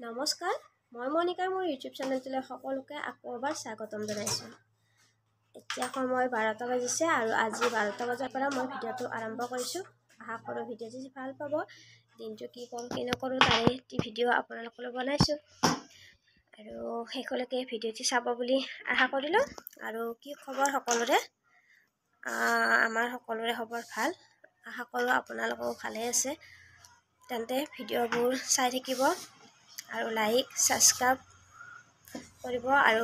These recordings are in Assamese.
নমস্কাৰ, মই মনিকাৰ মোৰ ইউটিউব চেনেলটোলৈ সকলোকে আকৌ এবাৰ স্বাগতম জনাইছোঁ। এতিয়া সময় 12টা বাজিছে আৰু আজি 12টা বজাৰ পৰা মই ভিডিঅ'টো আৰম্ভ কৰিছোঁ। আশা কৰোঁ ভিডিঅ'টো ভাল পাব। দিনটো কি কৰোঁ কি নকৰোঁ তাৰে ভিডিঅ' আপোনালোকলৈ বনাইছোঁ আৰু শেষলৈকে ভিডিঅ'টো চাব বুলি আশা কৰিলোঁ। আৰু কি খবৰ সকলোৰে? আমাৰ সকলোৰে খবৰ ভাল। আশা কৰোঁ আপোনালোকেও ভালে আছে। তেন্তে ভিডিঅ'বোৰ চাই থাকিব আৰু লাইক সাবস্ক্ৰাইব কৰিব আৰু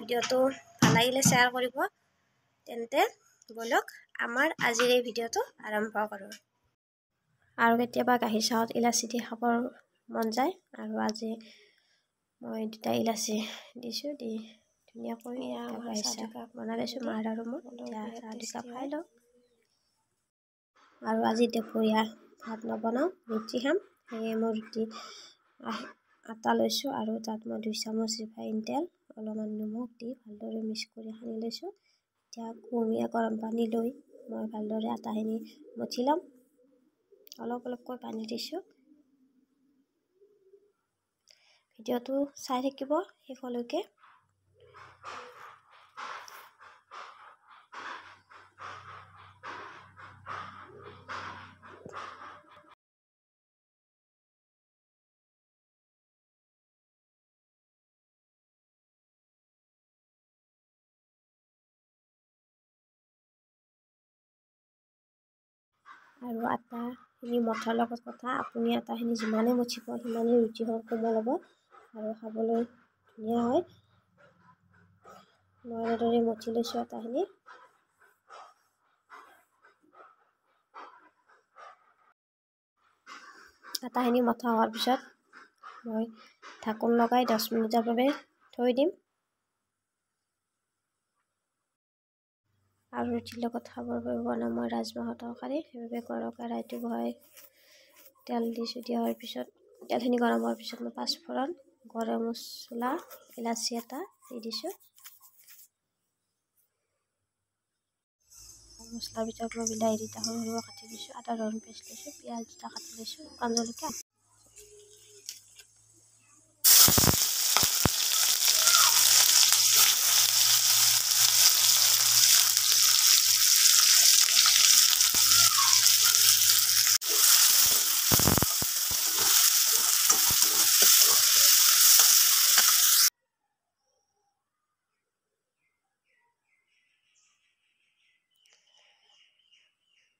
ভিডিঅ'টো ভাল লাগিলে শ্বেয়াৰ কৰিব। তেন্তে বলক আমাৰ আজিৰ এই ভিডিঅ'টো আৰম্ভ কৰোঁ। আৰু কেতিয়াবা গাখীৰ চাহত ইলাচি দি খাবৰ মন যায় আৰু আজি মই 2টা ইলাচি দিছোঁ, দি ধুনীয়াকৈ গাখীৰ চাহ বনাই লৈছোঁ মাৰ আৰু মোৰ। চাহ 2 কাপ খাই লওঁ আৰু আজি দুপৰীয়া ভাত নবনাওঁ, ৰুটি খাম। সেয়ে মই ৰুটি আটা লৈছোঁ আৰু তাত মই 2 চামুচ ৰিফাইন তেল অলপমান নিমখ দি ভালদৰে মিক্স কৰি সানি লৈছোঁ। এতিয়া কুহুমীয়া গৰম পানী লৈ মই ভালদৰে আটাখিনি মঠি ল'ম। অলপ অলপকৈ পানী দিছোঁ। ভিডিঅ'টো চাই থাকিব শেষলৈকে। আৰু আটাখিনি মঠাৰ লগত কথা, আপুনি আটাখিনি যিমানে মঠিব সিমানেই ৰুটিখন কোমল হ'ব আৰু খাবলৈ ধুনীয়া হয়। মই এনেদৰে মঠি লৈছোঁ আটাখিনি। আটাখিনি মঠা হোৱাৰ পিছত মই ঢাকোন লগাই 10 মিনিটৰ বাবে থৈ দিম। আৰু ৰুটিৰ লগত খাবৰ বাবে বনাম মই ৰাজমাহৰ তৰকাৰী। সেইবাবে কেৰাহীটো বহাই তেল দিছোঁ। দিয়াৰ পিছত তেলখিনি গৰম হোৱাৰ পিছত মই 5 ফোৰণ, গৰম মছলা, ইলাচি এটা দি দিছোঁ। মছলাৰ ভিতৰত মই বিলাহী 2টা সৰু সৰুকৈ কাটি দিছোঁ, আদা ৰহুন পেষ্ট লৈছোঁ, পিঁয়াজ 2টা কাটি লৈছোঁ, শুকান জলকীয়া।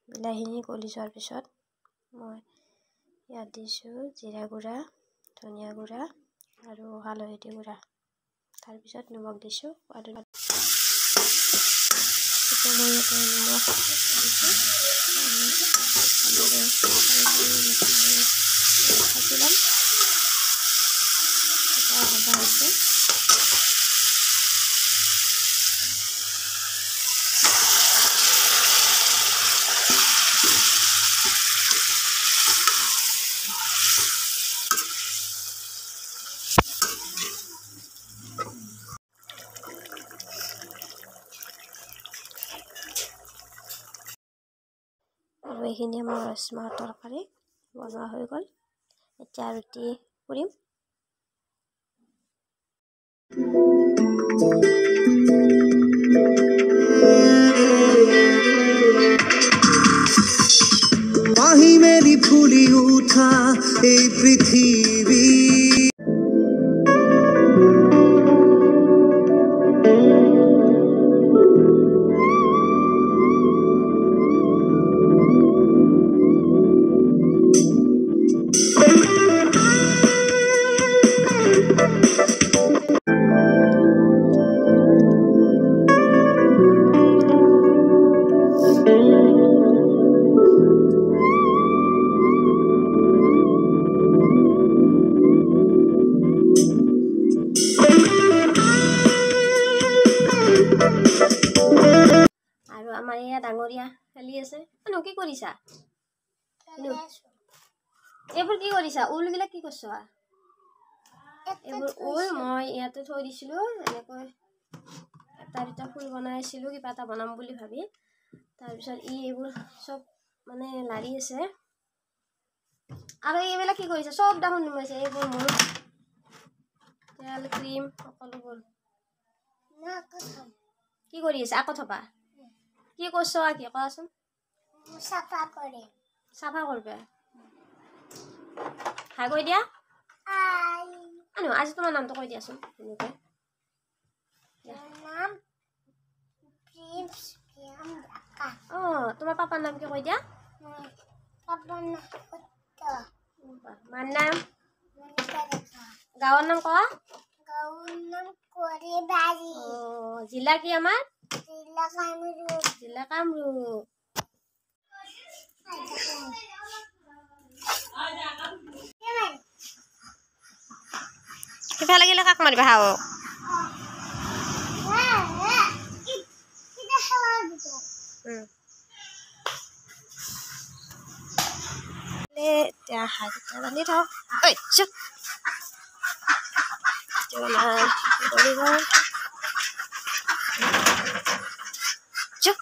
বিলাহীখিনি গলি যোৱাৰ পিছত মই ইয়াত দিছোঁ জিৰা গুড়া, ধনিয়া গুড়া আৰু হালধি গুড়া। তাৰপিছত নিমখ দিছোঁ। এতিয়া মই ইয়াতে নিমখ দিছোঁ। ভাজি ল'ম। ভজা হৈছে। আৰু এইখিনি আমাৰ ৰাজমাহৰ তৰকাৰী বনোৱা হৈ গ'ল। এতিয়া ৰুটি পুৰিম। পাহি মেলি ফুলি উঠা এই পৃথিৱী আৰু আমাৰ এয়া ডাঙৰীয়া খেলি আছে। কি কৰিছা? এইবোৰ কি কৰিছা? ঊলবিলাক কি কৰিছা? এইবোৰ ঊল মই ইয়াতে থৈ দিছিলোঁ। এনেকৈ এটা 2টা ফুল বনাই আছিলোঁ কিবা এটা বনাম বুলি ভাবি। তাৰপিছত এইবোৰ চব মানে লাৰি আছে। আৰু এইবিলাক কি কৰিছে? চব দেখোন নুমাইছে। এইবোৰ মোৰ তেল ক্ৰীম সকলো গ'ল না কথা কি কৰি আছে আকৌ থবা কি কৈছ কি কোৱাচোন সাফা কৰে চাফা কৰবে হাই কৈ দিয়া আই আনো আজি তোমাৰ নামটো কৈ দিয়াচোন তেনেকৈ নাম প্ৰিন্স কিয়াম আকা অঁ তোমাৰ পাপাৰ নাম কি কৈ দিয়া পাপা না কত মাৰ নাম মনিকা দেখা গাঁৱৰ নাম কোৱা গাউন নাম কৰে বাড়ি অঁ জিলা কি আমাৰ জিলা কামৰু জিলা কামৰূপ সিফালে গ'লে কাক মাৰিবা হাও এতিয়া হাঁহকেইটা বান্ধি থওঁ ঐ চুপ চুপ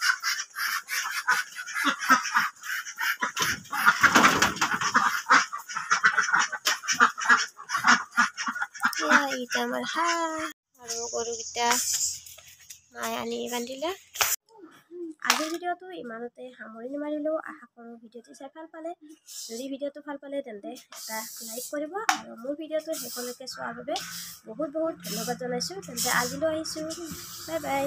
এইটা আমাৰ হাঁহ আৰু গৰুকেইটা মায়ে আনি বান্ধিলে আজিৰ ভিডিঅ'টো ইমানতে সামৰণি মাৰিলেও আশা কৰোঁ ভিডিঅ'টো চাই ভাল পালে যদি ভিডিঅ'টো ভাল পালে তেন্তে এটা লাইক কৰিব আৰু মোৰ ভিডিঅ'টো শেষলৈকে চোৱাৰ বাবে বহুত বহুত ধন্যবাদ জনাইছোঁ তেন্তে আজিলৈ আহিছোঁ বাই বাই